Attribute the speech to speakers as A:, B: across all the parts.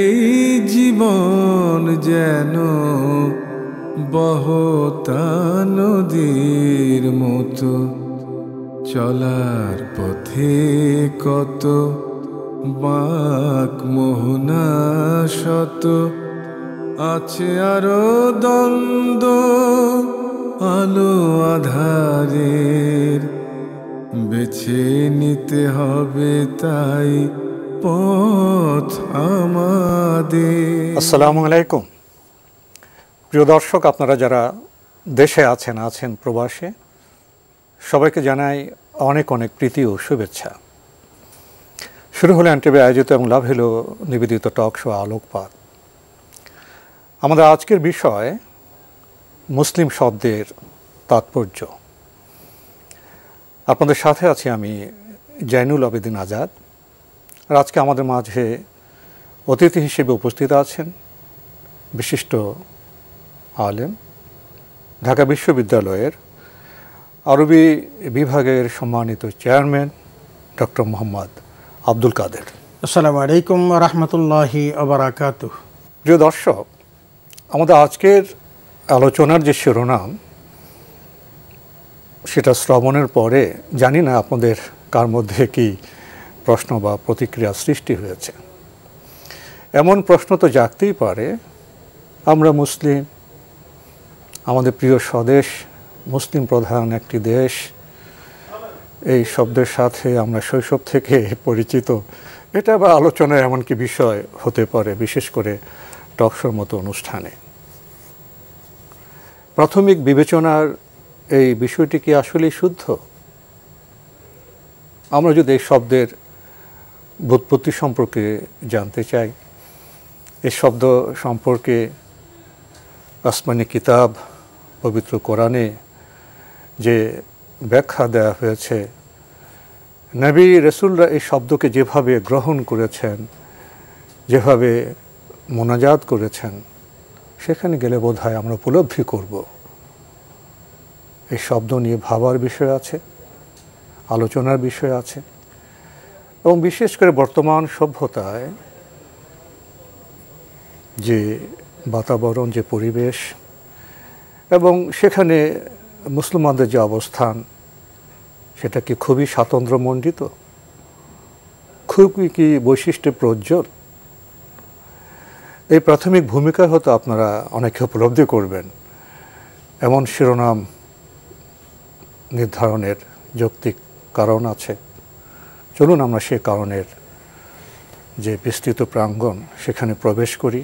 A: এই জীবন যেন বহতা নদীর মতো, চলার পথে কত বাঁক মোহনা শত, আছে আরো দ্বন্দ্ব আলো আধারের, বেছে নিতে হবে তাই পথ আমাদের।
B: আসসালামু আলাইকুম প্রিয় দর্শক, আপনারা যারা দেশে আছেন প্রবাসে, সবাইকে জানাই অনেক অনেক প্রীতি ও শুভেচ্ছা। শুরু হলো এনটিভি আয়োজিত এবং লাভ হলো নিবেদিত টক শো আলোকপাত। আমাদের আজকের বিষয় মুসলিম শব্দের তাৎপর্য। আপনাদের সাথে আছি আমি জয়নুল আবেদিন আজাদ। আর আজকে আমাদের মাঝে অতিথি হিসেবে উপস্থিত আছেন বিশিষ্ট আলেম, ঢাকা বিশ্ববিদ্যালয়ের আরবি বিভাগের সম্মানিত চেয়ারম্যান ডক্টর মোহাম্মদ আব্দুল কাদের।
C: আসসালামু আলাইকুম রহমতুল্লাহি ওয়া বারাকাতুহু।
B: প্রিয় দর্শক, আমাদের আজকের আলোচনার যে শিরোনাম, সেটা শ্রবণের পরে জানি না আপনাদের কার মধ্যে কি প্রশ্ন বা প্রতিক্রিয়া সৃষ্টি হয়েছে। এমন প্রশ্ন তো জাগতেই পারে, আমরা মুসলিম, আমাদের প্রিয় স্বদেশ মুসলিম প্রধান একটি দেশ, এই শব্দের সাথে আমরা শৈশব থেকে পরিচিত, এটা বা আলোচনায় এমন কি বিষয় হতে পারে, বিশেষ করে টকশোর মতো অনুষ্ঠানে। প্রাথমিক বিবেচনার এই বিষয়টি কি আসলেই শুদ্ধ? আমরা যদি এই শব্দের ব্যুৎপত্তি সম্পর্কে জানতে চাই, এই শব্দ সম্পর্কে আসমানি কিতাব পবিত্র কোরআনে যে ব্যাখ্যা দেওয়া হয়েছে, নবী রাসূলরা এই শব্দকে যেভাবে গ্রহণ করেছেন, যেভাবে মোনাজাত করেছেন, সেখানে গেলে বোধহয় আমরা উপলব্ধি করব এই শব্দ নিয়ে ভাবার বিষয় আছে, আলোচনার বিষয় আছে। এবং বিশেষ করে বর্তমান সভ্যতায় যে বাতাবরণ, যে পরিবেশ, এবং সেখানে মুসলমানদের যে অবস্থান, সেটা কি খুবই স্বাতন্ত্র্যমণ্ডিত, খুবই কি বৈশিষ্ট্যে প্রজ্জ্বল? এই প্রাথমিক ভূমিকা হয়তো আপনারা অনেকে উপলব্ধি করবেন। এমন শিরোনাম নির্ধারণের যৌক্তিক কারণ আছে। চলুন আমরা সেই কারণের যে বিস্তৃত প্রাঙ্গণ, সেখানে প্রবেশ করি।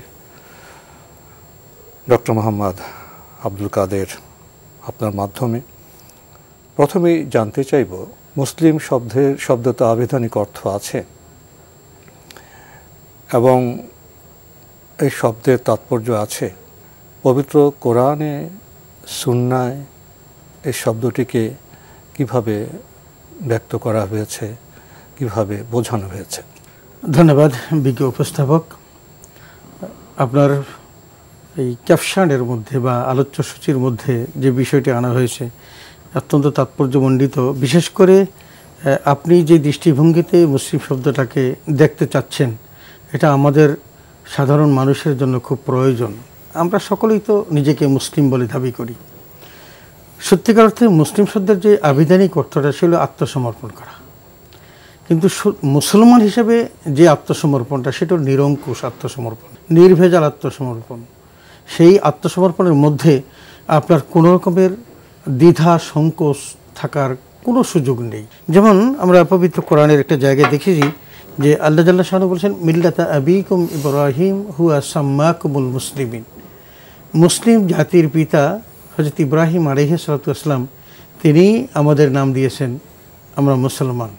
B: ডক্টর মোহাম্মদ আব্দুল কাদের, আপনার মাধ্যমে প্রথমেই জানতে চাইব, মুসলিম শব্দ তো আবিধানিক অর্থ আছে, এবং এই শব্দের তাৎপর্য আছে। পবিত্র কোরআনে, সুন্নায় এই শব্দটিকে কিভাবে ব্যক্ত করা হয়েছে, কিভাবে বোঝানো হয়েছে?
C: ধন্যবাদ বিজ্ঞ উপস্থাপক। আপনার এই ক্যাপশনের মধ্যে বা আলোচ্য সূচির মধ্যে যে বিষয়টি আনা হয়েছে অত্যন্ত তাৎপর্যমণ্ডিত। বিশেষ করে আপনি যে দৃষ্টিভঙ্গিতে মুসলিম শব্দটাকে দেখতে চাচ্ছেন, এটা আমাদের সাধারণ মানুষের জন্য খুব প্রয়োজন। আমরা সকলেই তো নিজেকে মুসলিম বলে দাবি করি। সত্যিকার অর্থে মুসলিম শব্দের যে আবিধানিক অর্থটা ছিল আত্মসমর্পণ করা, কিন্তু মুসলমান হিসেবে যে আত্মসমর্পণটা, সেটা নিরঙ্কুশ আত্মসমর্পণ, নির্ভেজাল আত্মসমর্পণ। সেই আত্মসমর্পণের মধ্যে আপনার কোনো রকমের দ্বিধা সংকোচ থাকার কোনো সুযোগ নেই। যেমন আমরা পবিত্র কোরআনের একটা জায়গায় দেখেছি যে আল্লাহ জাল্লা শাআনহু বলছেন, মিল্লাতা আবিকুম ইব্রাহিম হুয়া সাম্মাকুমুল মুসলিমিন। মুসলিম জাতির পিতা হযরত ইব্রাহিম আলাইহিস সালাতু ওয়াস সালাম, তিনি আমাদের নাম দিয়েছেন আমরা মুসলমান।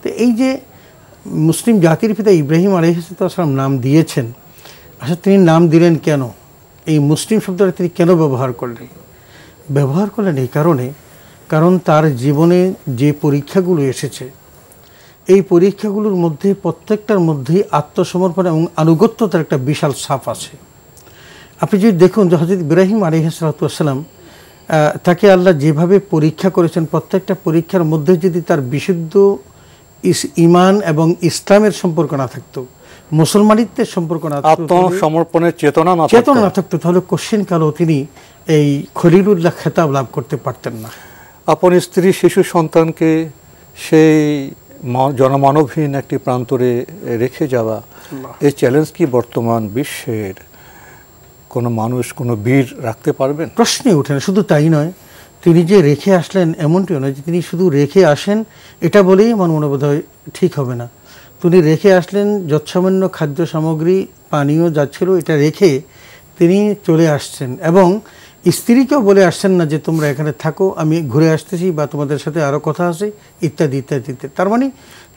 C: তো এই যে মুসলিম জাতির পিতা ইব্রাহিম আলাইহিস সালাতু ওয়াস সালাম নাম দিয়েছেন, আসলে তিনি নাম দিলেন কেন? এই মুসলিম শব্দটা তিনি কেন ব্যবহার করলেন? ব্যবহার করলেন এই কারণে, কারণ তার জীবনে যে পরীক্ষাগুলো এসেছে, এই পরীক্ষাগুলোর মধ্যে প্রত্যেকটার মধ্যেই আত্মসমর্পণ এবং আনুগত্যতার একটা বিশাল ছাপ আছে। আপনি যদি দেখুন যে হযরত ইব্রাহিম আলাইহিস সালাতু ওয়াস সালাম, তাকে আল্লাহ যেভাবে পরীক্ষা করেছেন, প্রত্যেকটা পরীক্ষার মধ্যে যদি তার বিশুদ্ধ ঈমান এবং ইসলামের সম্পর্ক না থাকতো, মুসলমানিত্বের সম্পর্ক না থাকতো,
B: আত্মসমর্পণের চেতনা
C: না থাকতো, তাহলে কোশ্চিন কালেও তিনি এই খলিলুল্লাহ খেতাব লাভ করতে পারতেন না।
B: আপন স্ত্রী, শিশু সন্তানকে সেই জনমানবহীন একটি প্রান্তরে রেখে যাওয়া, এই চ্যালেঞ্জ কি বর্তমান বিশ্বের কোনো মানুষ, কোনো বীর রাখতে পারবেন?
C: প্রশ্নই ওঠে না। শুধু তাই নয়, তিনি যে রেখে আসলেন এমনটিও নয় যে তিনি শুধু রেখে আসেন এটা বলেই আমার মনে বোধ হয় ঠিক হবে না। তিনি রেখে আসলেন যৎসামান্য খাদ্য সামগ্রী, পানীয় যা ছিল এটা রেখে তিনি চলে আসছেন, এবং স্ত্রীকেও বলে আসছেন না যে তোমরা এখানে থাকো, আমি ঘুরে আসতেছি বা তোমাদের সাথে আরও কথা আছে ইত্যাদি ইত্যাদি ইত্যাদি। তার মানে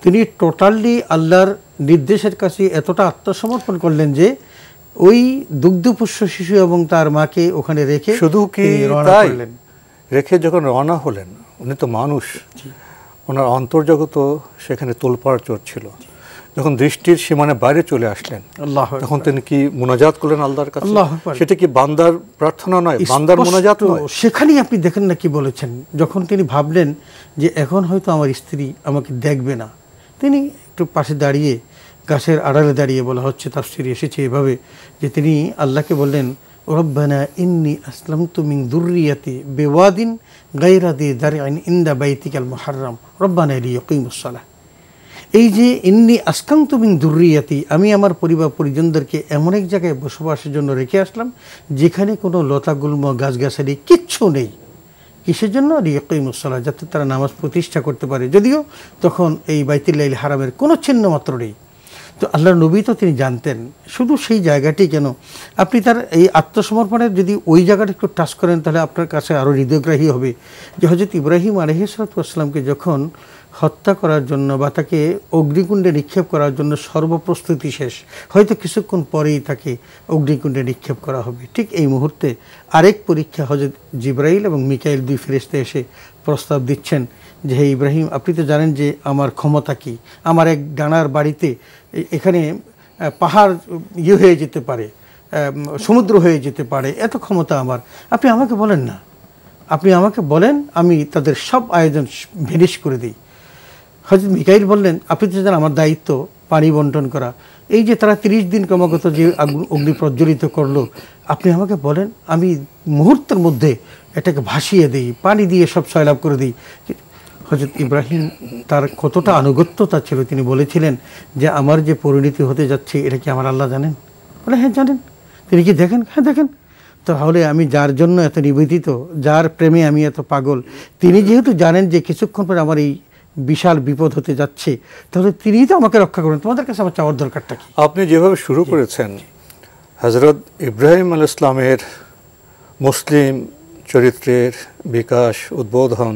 C: তিনি টোটালি আল্লাহর নির্দেশের কাছে এতটা আত্মসমর্পণ করলেন যে ওই দুগ্ধপুষ্য শিশু এবং তার মাকে ওখানে রেখে
B: শুধু কি তাই, রেখে যখন রওনা হলেন, উনি তো মানুষ, ওনার অন্তর্জগত সেখানে তোলপাড় চড়ছিল। যখন দৃষ্টির সীমানার বাইরে চলে আসলেন, তখন তিনি কি মুনাজাত করলেন আল্লাহর কাছে? সেটা কি বান্দার প্রার্থনা নয়, বান্দার মুনাজাত নয়?
C: সেখানেই আপনি দেখেন না কি বলেছেন, যখন তিনি ভাবলেন যে এখন হয়তো আমার স্ত্রী আমাকে দেখবে না, তিনি একটু পাশে দাঁড়িয়ে, গাছের আড়ালে দাঁড়িয়ে, বলা হচ্ছে তাফসিরে এসেছে এভাবে যে তিনি আল্লাহকে বললেন, রব্বানা ইন্নী আসলামতু মিন যুররিয়াতি বিওয়াদিন গায়রা দি দারইন ইনদা বাইতিকাল মুহাররম রব্বানা লিয়াকিমুস সালাহ। এই যে ইন্নী আসকান্তু মিন যুররিয়াতি, আমি আমার পরিবার পরিজনদেরকে এমন এক জায়গায় বসবাসের জন্য রেখে আসলাম যেখানে কোনো লতাগুল্ম গাছগাছালি কিচ্ছু নেই। কিসের জন্য? লিয়াকিমুস সালাহ, যাতে তারা নামাজ প্রতিষ্ঠা করতে পারে। যদিও তখন এই বাইতুল্লাহিল হারামের কোনো চিহ্ন মাত্র নেই। তো আল্লাহর নবী তো তিনি জানতেন, শুধু সেই জায়গাটি কেন, আপনি তার এই আত্মসমর্পণের যদি ওই জায়গাটা একটু টাচ করেন তাহলে আপনার কাছে আরও হৃদয়গ্রাহী হবে যে হযরত ইব্রাহিম আলাইহিসসালামকে যখন হত্যা করার জন্য বা তাকে অগ্নিকুণ্ডে নিক্ষেপ করার জন্য সর্বপ্রস্তুতি শেষ, হয়তো কিছুক্ষণ পরেই তাকে অগ্নিকুণ্ডে নিক্ষেপ করা হবে, ঠিক এই মুহূর্তে আরেক পরীক্ষা হযরত জিবরাইল এবং মিকাইল, দুই ফেরেশতা এসে প্রস্তাব দিচ্ছেন যে হে ইব্রাহিম, আপনি তো জানেন যে আমার ক্ষমতা কি, আমার এক ডানার বাড়িতে এখানে পাহাড় হয়ে যেতে পারে, সমুদ্র হয়ে যেতে পারে, এত ক্ষমতা আমার, আপনি আমাকে বলেন না, আপনি আমাকে বলেন, আমি তাদের সব আয়োজন ভেনিশ করে দিই। হযরত মিকাইল বললেন, আপনি তো জানেন আমার দায়িত্ব পানি বন্টন করা, এই যে তারা 30 দিন ক্রমাগত যে অগ্নি প্রজ্বলিত করলো, আপনি আমাকে বলেন, আমি মুহূর্তের মধ্যে এটাকে ভাসিয়ে দিই, পানি দিয়ে সব সয়লাভ করে দিই। হযরত ইব্রাহিম তার কতটা আনুগত্যতা ছিল, তিনি বলেছিলেন যে আমার যে পরিণতি হতে যাচ্ছে এটা কি আমার আল্লাহ জানেন? বলে হ্যাঁ জানেন। তিনি কি দেখেন? হ্যাঁ দেখেন। তাহলে আমি যার জন্য এত নিবেদিত, যার প্রেমে আমি এত পাগল, তিনি যেহেতু জানেন যে কিছুক্ষণ পরে আমার এই বিশাল বিপদ হতে যাচ্ছে, তাহলে তিনিই তো আমাকে রক্ষা করেন, তোমাদের কাছে আমার চাওয়ার দরকারটা কি?
B: আপনি যেভাবে শুরু করেছেন, হযরত ইব্রাহিম আলাইহিস সালামের মুসলিম চরিত্রের বিকাশ, উদ্বোধন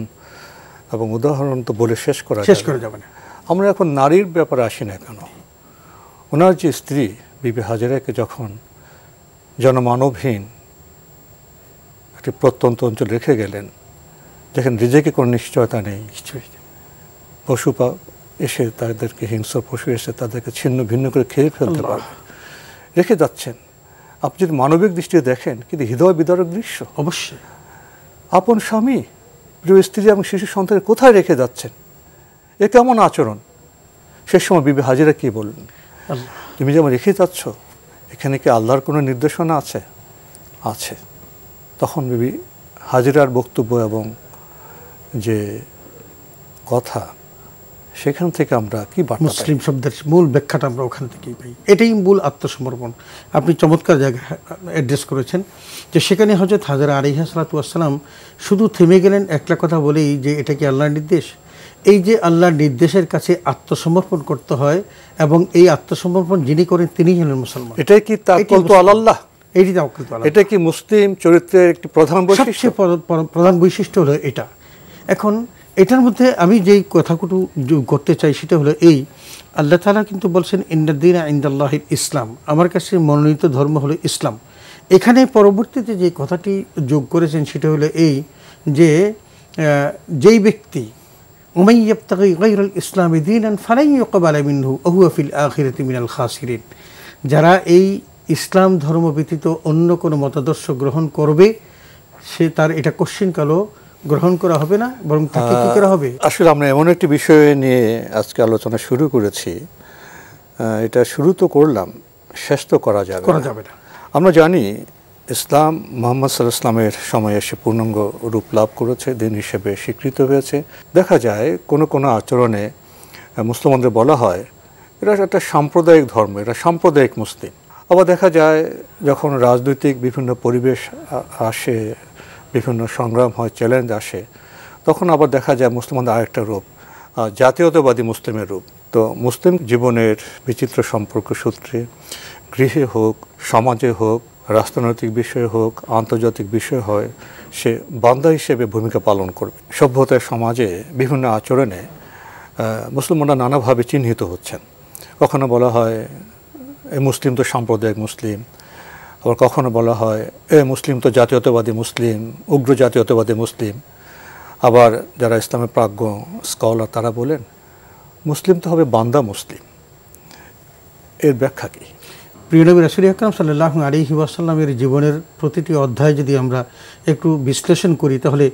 B: এবং উদাহরণ তো বলে শেষ করা
C: যাবে না।
B: আমরা এখন নারীর ব্যাপারে আসি না কেন? ওনার যে স্ত্রী বিবি হাজেরাকে যখন জনমানবহীন একটি প্রত্যন্ত অঞ্চল রেখে গেলেন, যেখানে রিজেকে কোনো নিশ্চয়তা নেই, পশু এসে তাদেরকে, হিংস্র পশু এসে তাদেরকে ছিন্ন ভিন্ন করে খেয়ে ফেলতে পারবে, রেখে যাচ্ছেন। আপনি যদি মানবিক দৃষ্টিতে দেখেন, কিন্তু হৃদয় বিদারক দৃশ্য।
C: অবশ্যই
B: আপন স্বামী, প্রিয় স্ত্রী এবং শিশু সন্তানের কোথায় রেখে যাচ্ছেন? এ কেমন আচরণ? সে সময় বিবি হাজেরা কি বললেন, তুমি যেমন রেখে যাচ্ছ, এখানে কি আল্লাহর কোনো নির্দেশনা আছে? আছে। তখন বিবি হাজেরার বক্তব্য এবং যে কথা, সেখান থেকে আমরা কি বার্তা?
C: মুসলিম শব্দের মূল ব্যাখ্যাটা আমরা ওখান থেকেই পাই। এটাই মূল আত্মসমর্পণ। আপনি চমৎকার জায়গায় অ্যাড্রেস করেছেন যে সেখানে হযরত হাজেরা আলাইহিস সালাম শুধু থেমে গেলেন একটা কথা বলেই যে এটা কি আল্লাহর নির্দেশ। এই যে আল্লাহর নির্দেশের কাছে আত্মসমর্পণ করতে হয়, এবং এই আত্মসমর্পণ যিনি করেন তিনিই হলেন মুসলমান।
B: এটাই কি তাওয়াক্কুল আলাল্লাহ?
C: এইটি তাওয়াক্কুল আলাল্লাহ।
B: এটা কি মুসলিম চরিত্রের একটি প্রধান বৈশিষ্ট্য?
C: প্রধান বৈশিষ্ট্য হলো এটা। এখন এটার মধ্যে আমি যেই কথাটুকু করতে চাই সেটা হলো এই, আল্লাহ তাআলা কিন্তু বলছেন ইন্নাদ-দীনা ইনদাল্লাহিল ইসলাম, আমার কাছে মনোনীত ধর্ম হলো ইসলাম। এখানে পরবর্তীতে যে কথাটি যোগ করেছেন সেটা হলো এই যে যেই ব্যক্তি ওমান ইয়াবতাগি গায়রাল ইসলামি দীনান ফালান ইউকবালা মিনহু ওয়া হুয়া ফিল আখিরাতি মিনাল খাসিরিন, যারা এই ইসলাম ধর্ম ব্যতীত অন্য কোনো মতাদর্শ গ্রহণ করবে, সে তার এটা কোশ্চিন কালো গ্রহণ করা হবে না, বরং তাকে কি করা হবে?
B: আসলে আমরা এমন একটি বিষয় নিয়ে আজকে আলোচনা শুরু করেছি এটা শুরু তো করলাম, শেষ তো করা যাবে
C: না।
B: আমরা জানি ইসলাম মুহাম্মদ সাল্লাল্লাহু আলাইহি ওয়াসাল্লামের সময়ে এসে পূর্ণাঙ্গ রূপ লাভ করেছে, দিন হিসেবে স্বীকৃত হয়েছে। দেখা যায় কোনো কোনো আচরণে মুসলমানদের বলা হয় এটা একটা সাম্প্রদায়িক ধর্ম, এটা সাম্প্রদায়িক মুসলিম। আবার দেখা যায় যখন রাজনৈতিক বিভিন্ন পরিবেশ আসে, বিভিন্ন সংগ্রাম হয়, চ্যালেঞ্জ আসে, তখন আবার দেখা যায় মুসলমানদের আরেকটা রূপ, জাতীয়তাবাদী মুসলিমের রূপ। তো মুসলিম জীবনের বিচিত্র সম্পর্ক সূত্রে গৃহে হোক, সমাজে হোক, রাষ্ট্রনৈতিক বিষয়ে হোক, আন্তর্জাতিক বিষয় হয়, সে বান্দা হিসেবে ভূমিকা পালন করবে। সভ্যতার সমাজে বিভিন্ন আচরণে মুসলমানরা নানাভাবে চিহ্নিত হচ্ছেন। কখনো বলা হয় এ মুসলিম তো সাম্প্রদায়িক মুসলিম, আবার কখনো বলা হয় এ মুসলিম তো জাতীয়তাবাদী মুসলিম, উগ্র জাতীয়তাবাদী মুসলিম। আবার যারা ইসলামের প্রাজ্ঞ স্কলার তারা বলেন মুসলিম তো হবে বান্দা মুসলিম। এর ব্যাখ্যা কি?
C: প্রিয় নবী রাসূল আকরাম সাল্লাল্লাহু আলাইহি ওয়াসাল্লামের জীবনের প্রতিটি অধ্যায় যদি আমরা একটু বিশ্লেষণ করি তাহলে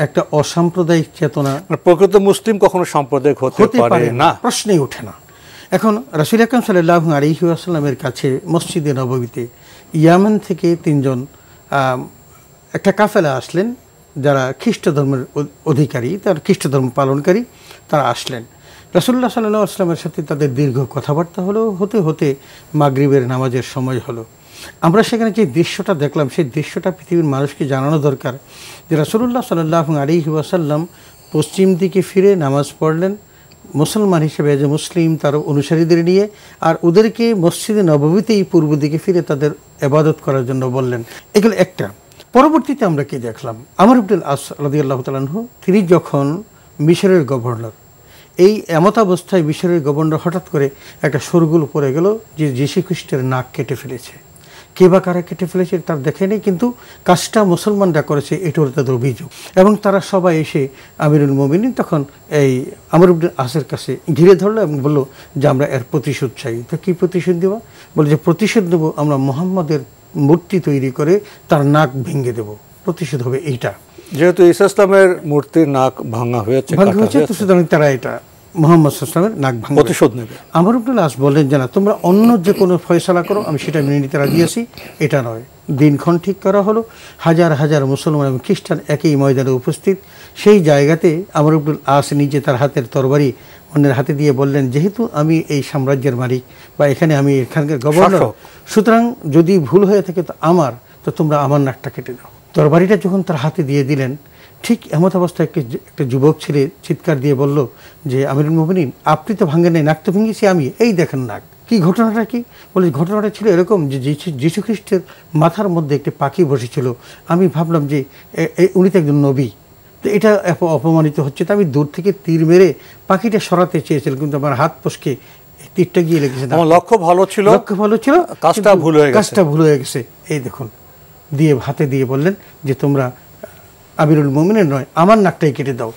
C: একটা অসাম্প্রদায়িক চেতনা,
B: প্রকৃত মুসলিম কখনো সাম্প্রদায়িক হতে পারে না,
C: প্রশ্নই ওঠে না। এখন রাসূল আকরাম সাল্লাল্লাহু আলাইহি ওয়াসাল্লামের কাছে মসজিদে নববীতে ইয়ামান থেকে 3 জন একটা কাফেলা আসলেন, যারা খ্রিস্ট ধর্মের অধিকারী, তার খ্রিস্ট ধর্ম পালনকারী, তারা আসলেন। রাসূলুল্লাহ সাল্লাল্লাহু আলাইহি ওয়াসাল্লামের সাথে তাদের দীর্ঘ কথাবার্তা হলো, হতে হতে মাগরিবের নামাজের সময় হলো। আমরা সেখানে যে দৃশ্যটা দেখলাম, সেই দৃশ্যটা পৃথিবীর মানুষকে জানানো দরকার যে রাসূলুল্লাহ সাল্লাল্লাহু আলাইহি ওয়াসাল্লাম পশ্চিম দিকে ফিরে নামাজ পড়লেন মুসলমান হিসেবে, যে মুসলিম তার অনুসারীদের নিয়ে, আর ওদেরকে মসজিদে নববীতেই পূর্ব দিকে ফিরে তাদের ইবাদত করার জন্য বললেন। এগুলো একটা। পরবর্তীতে আমরা কি দেখলাম, আমর ইবনে আস রাদিয়াল্লাহু তাআলা আনহু, তিনি যখন মিশরের গভর্নর, এই এমতাবস্থায় মিশরের গভর্নর হঠাৎ করে একটা শোরগোল পড়ে গেল যে যীশু খ্রিস্টের নাক কেটে ফেলেছে। কে বা কারা কেটে ফেলেছে তার দেখেনি, কিন্তু কাজটা মুসলমানরা করেছে, এটার তাদের অভিযোগ। এবং তারা সবাই এসে আমিরুল মুমিনিন তখন এই আমর ইবনে আসের কাছে ঘিরে ধরলো এবং বললো যে আমরা এর প্রতিশোধ চাই। তো কী প্রতিশোধ দেবো? বলে যে প্রতিশোধ দেবো, আমরা মুহাম্মদের মূর্তি তৈরি করে তার নাক ভেঙে দেব, প্রতিশোধ হবে এইটা।
B: যেহেতু ঈসা ইসলামের মূর্তির নাক ভাঙা হয়েছে,
C: তো সুতরাং তারা এটা মুহাম্মদ সাল্লাল্লাহু আলাইহি ওয়াসাল্লামের নাক ভাঙবে,
B: প্রতিশোধ নেবে।
C: আমর ইবনে আস বললেন যে না, তোমরা অন্য যে কোনো ফয়সালা করো, আমি সেটা মেনে নিতে রাজি আছি, এটা নয়। দিনক্ষণ ঠিক করা হলো, হাজার হাজার মুসলমান এবং খ্রিস্টান একই ময়দানে উপস্থিত। সেই জায়গাতে আমর ইবনে আস নিজে তার হাতের তরবারি অন্যের হাতে দিয়ে বললেন, যেহেতু আমি এই সাম্রাজ্যের মালিক বা এখানে আমি এখানকার গভর্নর, সুতরাং যদি ভুল হয়ে থাকে তো তোমরা আমার নাকটা কেটে দাও। তরবারিটা যখন তার হাতে দিয়ে দিলেন, ঠিক এমত অবস্থায় একটা যুবক ছেলে চিৎকার দিয়ে বলল যে আমিরুল মুমিনিন, আপনি তো ভাঙেন নাই, নাক তো ভেঙেছি আমি, এই দেখেন নাক। কি ঘটনাটা কি? বলে ঘটনাটা ছিল এরকম যে যীশু খ্রিস্টের মাথার মধ্যে একটি পাখি বসেছিল। আমি ভাবলাম যে উনি তো একজন নবী, তো এটা অপমানিত হচ্ছে, তো আমি দূর থেকে তীর মেরে পাখিটা সরাতে চেয়েছিলাম, কিন্তু আমার হাত ফসকে তীরটা গিয়ে লেগেছে।
B: লক্ষ্য ভালো ছিল, কাজটা
C: ভুল হয়ে গেছে। এই দেখুন, দিয়ে হাতে দিয়ে বললেন যে তোমরা আমিরুল মুমিনিন নয়, আমার নাকটাই কেটে দাও।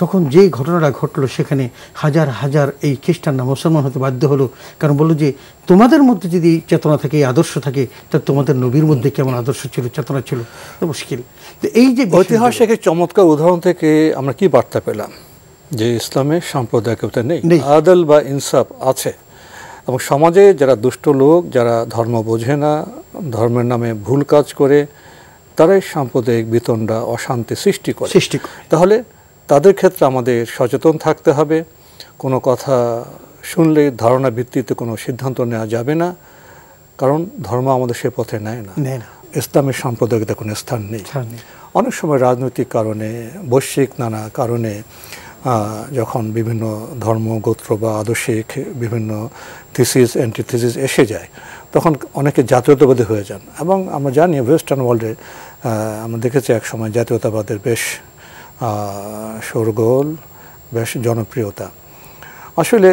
C: তখন যেই ঘটনাটা ঘটলো, সেখানে হাজার হাজার এই খ্রিস্টানরা মুসলমান হতে বাধ্য হলো। কারণ বললো যে তোমাদের মধ্যে যদি চেতনা থাকে, এই আদর্শ থাকে, তা তোমাদের নবীর মধ্যে কেমন আদর্শ ছিল, চেতনা ছিল, তো মুশকিল। তো এই যে
B: ঐতিহাসিক চমৎকার উদাহরণ থেকে আমরা কি বার্তা পেলাম? যে ইসলামে সাম্প্রদায়িকতা নেই, আদল বা ইনসাফ আছে। এবং সমাজে যারা দুষ্ট লোক, যারা ধর্ম বোঝে না, ধর্মের নামে ভুল কাজ করে, তারাই সাম্প্রদায়িক বিতণ্ডা, অশান্তি সৃষ্টি করে। তাহলে তাদের ক্ষেত্রে আমাদের সচেতন থাকতে হবে। কোনো কথা শুনলে ধারণা ভিত্তিতে কোনো সিদ্ধান্ত নেওয়া যাবে না, কারণ ধর্ম আমাদের সে পথে নেয় না। ইসলামের সাম্প্রদায়িকতা কোনো স্থান নেই। অনেক সময় রাজনৈতিক কারণে, বৈশ্বিক নানা কারণে যখন বিভিন্ন ধর্ম, গোত্র বা আদর্শিক বিভিন্ন থিসিস, অ্যান্টিথিসিস এসে যায়, তখন অনেকে জাতীয়তাবাদী হয়ে যান। এবং আমরা জানি ওয়েস্টার্ন ওয়ার্ল্ডে আমরা দেখেছি এক সময় জাতীয়তাবাদের বেশ শোরগোল, বেশ জনপ্রিয়তা। আসলে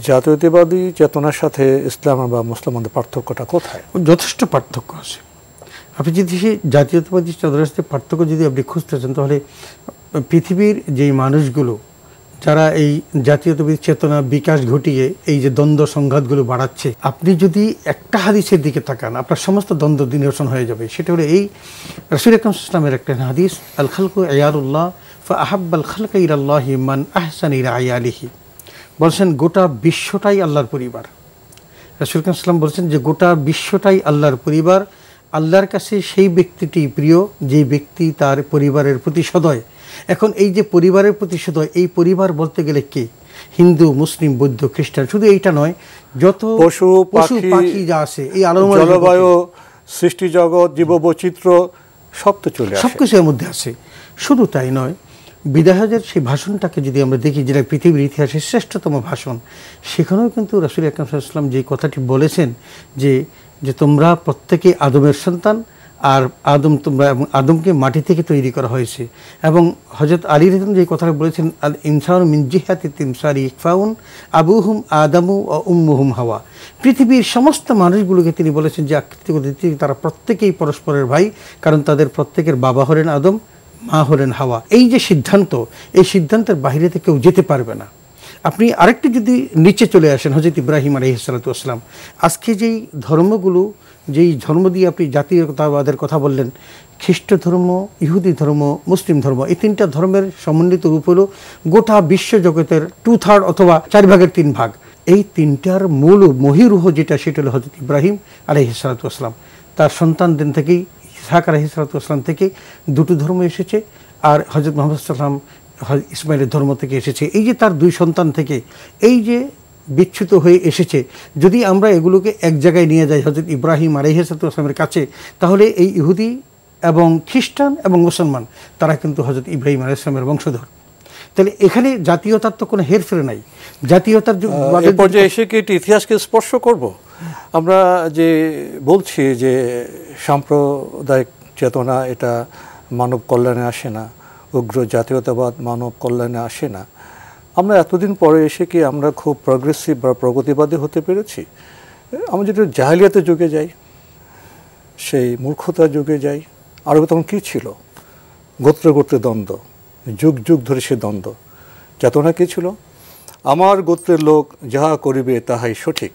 B: জাতীয়তাবাদী চেতনার সাথে ইসলাম বা মুসলমানদের পার্থক্যটা কোথায়?
C: যথেষ্ট পার্থক্য আছে। আপনি যদি সেই জাতীয়তাবাদী চেতনার সাথে পার্থক্য যদি আপনি খুঁজতে চান, তাহলে পৃথিবীর যেই মানুষগুলো যারা এই জাতীয়তাবাদী চেতনা বিকাশ ঘটিয়ে এই যে দ্বন্দ্ব সংঘাতগুলো বাড়াচ্ছে, আপনি যদি একটা হাদিসের দিকে তাকান, আপনার সমস্ত দ্বন্দ্ব নিরসন হয়ে যাবে। সেটা হলো এই রাসূল আকরাম সাল্লাল্লাহু আলাইহি ওয়াসাল্লামের একটা হাদিস, আল খালকু ইয়ারুল্লাহ ফাআহাব্বাল খালকা ইলাল্লাহি মান আহসানা ইলা আয়ালিহি। বলছেন গোটা বিশ্বটাই আল্লাহর পরিবার, রাসূল সাল্লাল্লাহু আলাইহি ওয়াসাল্লাম বলেছেন যে গোটা বিশ্বটাই আল্লাহর পরিবার, আল্লাহর কাছে সেই ব্যক্তিটি প্রিয় যে ব্যক্তি তার পরিবারের প্রতি সদয়। এখন এই যে পরিবারের প্রতি সদয়, এই পরিবার বলতে গেলে কে? হিন্দু, মুসলিম, বৌদ্ধ, খ্রিস্টান, শুধু এইটা নয়, যত পশু পাখি যা আছে, এই আলোময়
B: জলবায়ু, সৃষ্টি জগৎ, জীববৈচিত্র্য সব তো চলে আসে,
C: সবকিছু এর মধ্যে আছে। শুধু তাই নয়, বিদায় হজের সেই ভাষণটাকে যদি আমরা দেখি, যেটা পৃথিবীর ইতিহাসের শ্রেষ্ঠতম ভাষণ, সেখানেও কিন্তু রাসূল আকরাম সাল্লাল্লাহু আলাইহি ওয়াসাল্লাম যে কথাটি বলেছেন যে তোমরা প্রত্যেকে আদমের সন্তান, আর তোমরা এবং আদমকে মাটি থেকে তৈরি করা হয়েছে। এবং হযরত আলী রাদিয়াল্লাহু যে কথাটা বলেছেন, আল ইনসানু মিন জিহাতি তিমসারি ইকফাউন আবুহুম আদামু ও উম্মুহুম হাওয়া। পৃথিবীর সমস্ত মানুষগুলোকে তিনি বলেছেন যে আকৃতিগত দিক থেকে তারা প্রত্যেকেই পরস্পরের ভাই, কারণ তাদের প্রত্যেকের বাবা হলেন আদম, মা হলেন হাওয়া। এই যে সিদ্ধান্ত, এই সিদ্ধান্তের বাইরে থেকে কেউ যেতে পারবে না। আপনি আরেকটু যদি নিচে চলে আসেন, হযরত ইব্রাহিম আলাইহিস সালাতু ওয়াস সালাম, আজকে যেই ধর্মগুলো, যেই ধর্ম দিয়ে আপনি জাতীয়তাবাদের কথা বললেন, খ্রিস্ট ধর্ম, ইহুদি ধর্ম, মুসলিম ধর্ম, এই তিনটা ধর্মের সমন্বিত রূপ হলো গোটা বিশ্ব জগতের 2/3 অথবা 4/3 ভাগ। এই তিনটার মূল মহিরুহ যেটা, সেটা হলো হযরত ইব্রাহিম আলাইহিস সালাতু ওয়াস সালাম। তার সন্তানদের থেকেই, ইসহাক আলাইহিস সালাতু ওয়াস সালাম থেকে দুটো ধর্ম এসেছে, আর হযরত মুহাম্মদ সাল্লাল্লাহু আলাইহি ওয়াসাল্লাম ইসমাইলের ধর্ম থেকে এসেছে। এই যে তার দুই সন্তান থেকে এই যে বিচ্যুত হয়ে এসেছে, যদি আমরা এগুলোকে এক জায়গায় নিয়ে যাই হযরত ইব্রাহিম আলাইহিস সালামের কাছে, তাহলে এই ইহুদি এবং খ্রিস্টান এবং মুসলমান তারা কিন্তু হযরত ইব্রাহিম আলাইহিস সালামের বংশধর। তাহলে এখানে জাতীয়তার তো কোনো হেরফের নাই। জাতীয়তার
B: পর্যায়ে এসে কি এটি ইতিহাসকে স্পর্শ করব? আমরা যে বলছি যে সাম্প্রদায়িক চেতনা এটা মানব কল্যাণে আসে না, উগ্র জাতীয়তাবাদ মানব কল্যাণে আসে না, আমরা এতদিন পরে এসে কি আমরা খুব প্রগ্রেসিভ বা প্রগতিবাদী হতে পেরেছি? আমরা যদি জাহেলিয়াতের যুগে যাই, সেই মূর্খতার যুগে যাই, আরবে তখন কী ছিল? গোত্রে গোত্রে দ্বন্দ্ব, যুগ যুগ ধরে সে দ্বন্দ্ব। চেতনা কী ছিল? আমার গোত্রের লোক যাহা করিবে তাহাই সঠিক,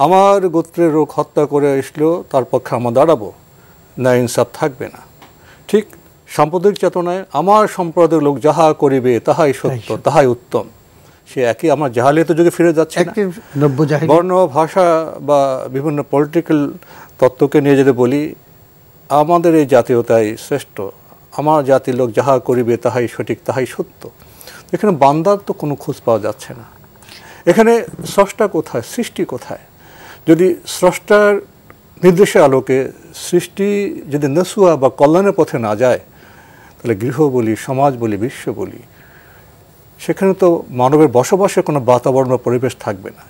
B: আমার গোত্রের লোক হত্যা করে আসলেও তার পক্ষে আমরা দাঁড়াবো, না ইনসাফ থাকবে না। ঠিক সাম্প্রদায়িক চেতনায় আমার সম্প্রদায়ের লোক যাহা করিবে তাহাই সত্য, তাহাই উত্তম। সে একই আমার জাহালিয়াতের যুগে ফিরে যাচ্ছে না? বর্ণ, ভাষা বা বিভিন্ন পলিটিক্যাল তত্ত্বকে নিয়ে যদি বলি আমাদের এই জাতীয়তাই শ্রেষ্ঠ, আমার জাতির লোক যাহা করিবে তাহাই সঠিক, তাহাই সত্য, এখানে বান্দার তো কোনো খোঁজ পাওয়া যাচ্ছে না। এখানে স্রষ্টা কোথায়, সৃষ্টি কোথায়? যদি স্রষ্টার নির্দেশের আলোকে সৃষ্টি যদি নসুয়া বা কল্যাণের পথে না যায়, তাহলে গৃহ বলি, সমাজ বলি, বিশ্ব বলি, সেখানে তো মানবের বসবাসের কোনো বাতাবরণ বা পরিবেশ থাকবে না।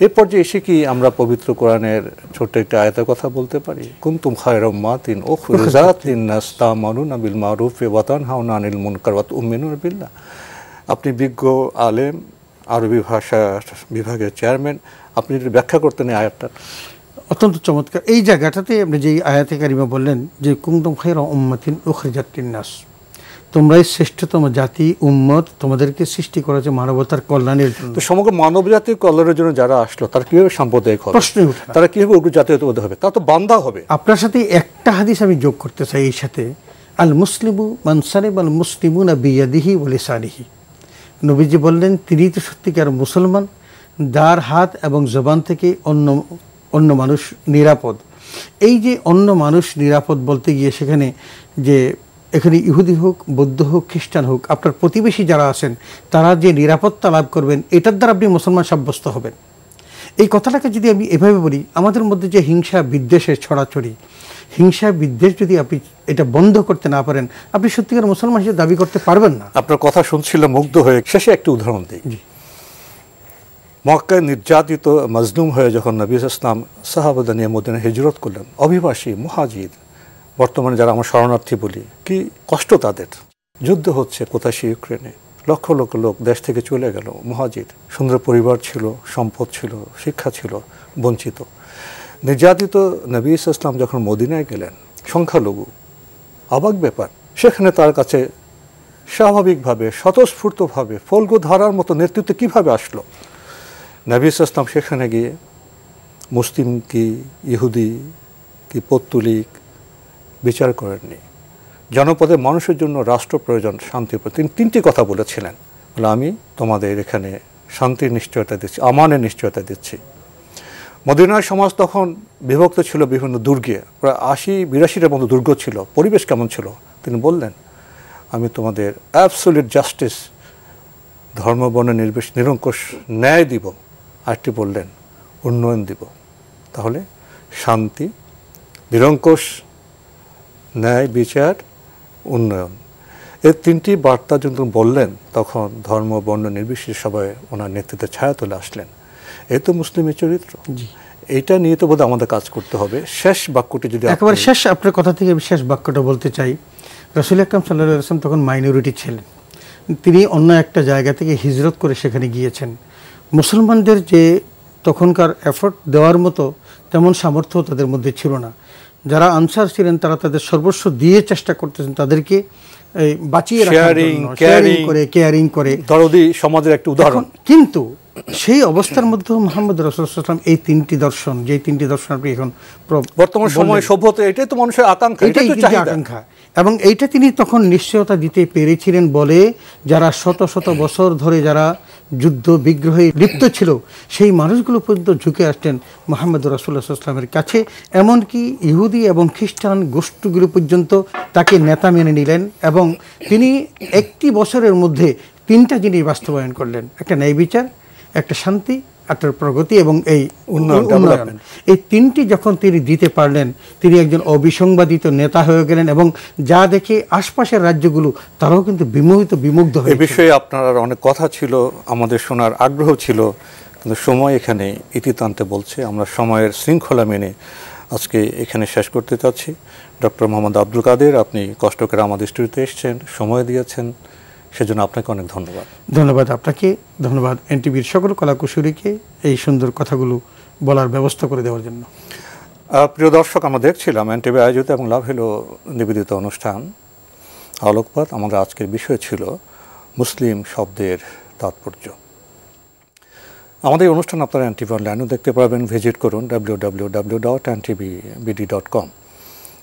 B: এই পর্যায়ে এসে কি আমরা পবিত্র কোরআনের ছোট্ট একটা আয়াতের কথা বলতে পারি? কুনতুম খায়রা উম্মাতিন উখরিজাত লিন-নাস তা'মুরুনা বিল মা'রুফ ওয়া তানহাউনা আনিল মুনকার ওয়া তু'মিনুনা বিল্লাহ। আপনি বিজ্ঞ আলেম, আরবি ভাষা বিভাগের চেয়ারম্যান, আপনি যদি ব্যাখ্যা করতেন এই আয়াতটা।
C: অত্যন্ত চমৎকার। এই জায়গাটাতে আপনি যে আয়াতে কারিমা বললেন যে কুনতুম খায়রা উম্মাতিন উখরিজাত লিন-নাস, তোমরাই শ্রেষ্ঠতম জাতি, উম্মত, তোমাদেরকে সৃষ্টি করা হয়েছে মানবতার কল্যাণের জন্য।
B: তো সমগ্র মানব জাতির কল্যাণের জন্য যারা আসলো তারা কিভাবে সাম্প্রদায়িক হবে?
C: প্রশ্নই ওঠে না।
B: তারা কিভাবে উগ্র জাতীয়তাবাদী হবে? তারা তো বান্দা হবে।
C: আপনার সাথে একটা হাদিস আমি যোগ করতে চাই এই সাথে, আল মুসলিমু মান সালিবা আল মুসলিমুনা বিয়াদিহি ওয়া লিসানিহি। নবীজি বললেন তিনি তো সত্যিকার মুসলমান যার হাত এবং জবান থেকে অন্য মানুষ নিরাপদ। এই যে অন্য মানুষ নিরাপদ বলতে গিয়ে সেখানে যে এখানে ইহুদি হোক, বৌদ্ধ হোক, খ্রিস্টান হোক, আপনার প্রতিবেশী যারা আছেন তারা যে নিরাপত্তা লাভ করবেন, এটার দ্বারা আপনি মুসলমান সাব্যস্ত হবেন। এই কথাটাকে যদি আমি এভাবে বলি, আমাদের মধ্যে যে হিংসা বিদ্বেষের ছড়াছড়ি, হিংসা বিদ্বেষ যদি আপনি এটা বন্ধ করতে না পারেন, আপনি সত্যিকার মুসলমান হিসেবে দাবি করতে পারবেন না।
B: আপনার কথা শুনছিলাম মুগ্ধ হয়ে। শেষে একটি উদাহরণ দিই। মক্কায় নির্যাতিত মাজলুম হয়ে যখন নবী ইসলাম সাহাবাদের নিয়ে মদিনা হিজরত করলেন, অভিবাসী মুহাজির, বর্তমানে যারা আমরা শরণার্থী বলি, কি কষ্ট তাদের। যুদ্ধ হচ্ছে কোথায়, সে ইউক্রেনে, লক্ষ লক্ষ লোক দেশ থেকে চলে গেল, মুহাজির, সুন্দর পরিবার ছিল, সম্পদ ছিল, শিক্ষা ছিল, বঞ্চিত। নির্যাতিত নবী ইসলাম যখন মদিনায় গেলেন, সংখ্যালঘু, অবাক ব্যাপার, সেখানে তার কাছে স্বাভাবিকভাবে স্বতঃস্ফূর্তভাবে ফল্গু ধারার মতো নেতৃত্ব কিভাবে আসলো? নবী ইসলাম সেখানে গিয়ে মুসলিম কি ইহুদি কি পৌত্তলিক বিচার করেননি। জনপদের মানুষের জন্য রাষ্ট্র প্রয়োজন, শান্তি প্রয়োজন। তিনি তিনটি কথা বলেছিলেন, বলে আমি তোমাদের এখানে শান্তির নিশ্চয়তা দিচ্ছি, আমানের নিশ্চয়তা দিচ্ছি। মদিনার সমাজ তখন বিভক্ত ছিল বিভিন্ন দুর্গে, প্রায় ৮০-৮২টার মতো দুর্গ ছিল। পরিবেশ কেমন ছিল? তিনি বললেন, আমি তোমাদের অ্যাবসলিউট জাস্টিস, ধর্ম বর্ণ নিরঙ্কুশ ন্যায় দিব। আরেকটি বললেন উন্নয়ন দিব। তাহলে শান্তি, নিরঙ্কুশ ন্যায়, বিচার, উন্নয়ন, এই তিনটি বার্তা যখন বললেন তখন ধর্ম বর্ণ নির্বিশেষে সবাই ওনার নেতৃত্বে ছায়া তুলে আসলেন। এই তো মুসলিমের চরিত্র। এইটা নিয়ে তো বোধহয় আমাদের কাজ করতে হবে। শেষ বাক্যটি যদি
C: একেবারে শেষ, আপনার কথা থেকে আমি শেষ বাক্যটা বলতে চাই। রাসূল আকরাম সাল্লাল্লাহু আলাইহি ওয়াসাল্লাম তখন মাইনরিটি ছিলেন, তিনি অন্য একটা জায়গা থেকে হিজরত করে সেখানে গিয়েছেন। মুসলমানদের যে তখনকার এফোর্ট দেওয়ার মতো তেমন সামর্থ্য তাদের মধ্যে ছিল না। যারা আনসার ছিলেন তারা তাদের সর্বস্ব দিয়ে চেষ্টা করতেছেন তাদেরকে বাঁচিয়ে রাখার জন্য, কেয়ারিং করে,
B: দরদি সমাজের একটা উদাহরণ।
C: কিন্তু সেই অবস্থার মধ্যে মুহাম্মদ রাসূলুল্লাহ সাল্লাল্লাহু আলাইহি ওয়াসাল্লাম এই তিনটি দর্শন, যে তিনটি দর্শন আপনি এখন
B: বর্তমান সময় সভ্যতা, এটাই তো মানুষের আকাঙ্ক্ষা, এটাই তো চাহিদা,
C: এবং এইটা তিনি তখন নিশ্চয়তা দিতে পেরেছিলেন বলে যারা শত শত বছর ধরে যারা যুদ্ধ বিগ্রহে লিপ্ত ছিল সেই মানুষগুলো পর্যন্ত ঝুঁকে আসতেন মুহাম্মদ রাসূলুল্লাহ সাল্লাল্লাহু আলাইহি ওয়াসাল্লামের কাছে। এমনকি ইহুদি এবং খ্রিস্টান গোষ্ঠীগুলো পর্যন্ত তাকে নেতা মেনে নিলেন এবং তিনি একটি বছরের মধ্যে তিনটা জিনিস বাস্তবায়ন করলেন: একটা ন্যায় বিচার, একটা শান্তি, একটা প্রগতি এবং এই উন্নয়ন। এই তিনটি যখন তিনি দিতে পারলেন, তিনি একজন অবিসংবাদিত নেতা হয়ে গেলেন এবং যা দেখে আশপাশের রাজ্যগুলো তারাও কিন্তু বিমুগ্ধ হয়ে।
B: এই বিষয়ে আপনার অনেক কথা ছিল, আমাদের শোনার আগ্রহ ছিল, কিন্তু সময় এখানে ইতি টানতে বলছে। আমরা সময়ের শৃঙ্খলা মেনে আজকে এখানে শেষ করতে চাচ্ছি। ডক্টর মোহাম্মদ আব্দুল কাদের, আপনি কষ্ট করে আমাদের স্টুডিওতে এসেছেন, সময় দিয়েছেন, সেজন্য আপনাকে অনেক ধন্যবাদ।
C: ধন্যবাদ আপনাকে, ধন্যবাদ এনটিভির সকল কলাকুশলীকে এই সুন্দর কথাগুলো বলার ব্যবস্থা করে দেওয়ার জন্য।
B: প্রিয় দর্শক, আমরা দেখছিলাম এনটিভি আয়োজিত এবং লাভ হলো নিবেদিত অনুষ্ঠান আলোকপাত। আমাদের আজকের বিষয় ছিল মুসলিম শব্দের তাৎপর্য। আমাদের এই অনুষ্ঠান আপনারা এনটিভি অনলাইনেও দেখতে পারবেন, ভিজিট করুন www.ntvbd.com।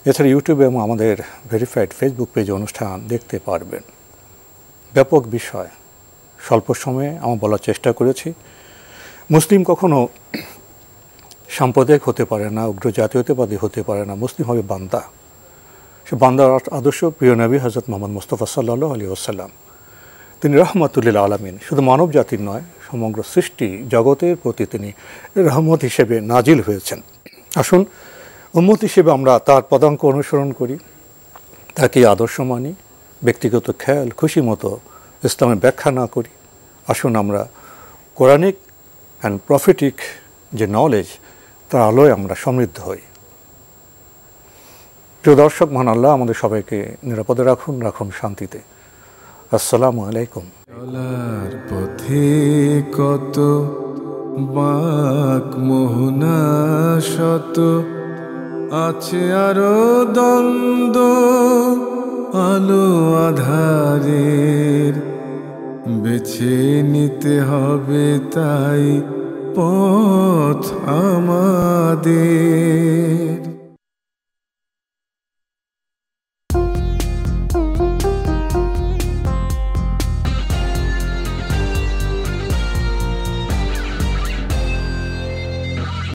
B: এছাড়া ইউটিউবে এবং আমাদের ভেরিফাইড ফেসবুক পেজে অনুষ্ঠান দেখতে পারবেন। ব্যাপক বিষয়, স্বল্প সময়ে আমরা বলার চেষ্টা করেছি। মুসলিম কখনো সাম্প্রদায়িক হতে পারে না, উগ্র জাতীয়তাবাদী হতে পারে না। মুসলিম হবে বান্দা। সে বান্দার আদর্শ প্রিয় নবী হযরত মুহাম্মদ মুস্তাফা সাল্লাল্লাহু আলাইহি ওয়াসাল্লাম, তিনি রহমাতুল্লিল আলামিন, শুধু মানব জাতির নয় সমগ্র সৃষ্টি জগতের প্রতি তিনি রহমত হিসেবে নাজিল হয়েছেন। আসুন উম্মত হিসেবে আমরা তার পদাঙ্ক অনুসরণ করি, তাকে আদর্শ মানি, ব্যক্তিগত খেয়াল খুশি মতো ইসলামের ব্যাখ্যা না করি। আসুন আমরা কোরআনিক অ্যান্ড প্রফিটিক যে নলেজ, তার আলোয় আমরা সমৃদ্ধ হই। প্রিয় দর্শক, মহান আল্লাহ আমাদের সবাইকে নিরাপদে রাখুন, রাখুন শান্তিতে। আসসালামু আলাইকুম।
A: চলার পথে কত বাঁক মোহনা শত, আছে আরো দ্বন্দ্ব আলো আধারের, বেছে নিতে হবে তাই পথ আমাদের।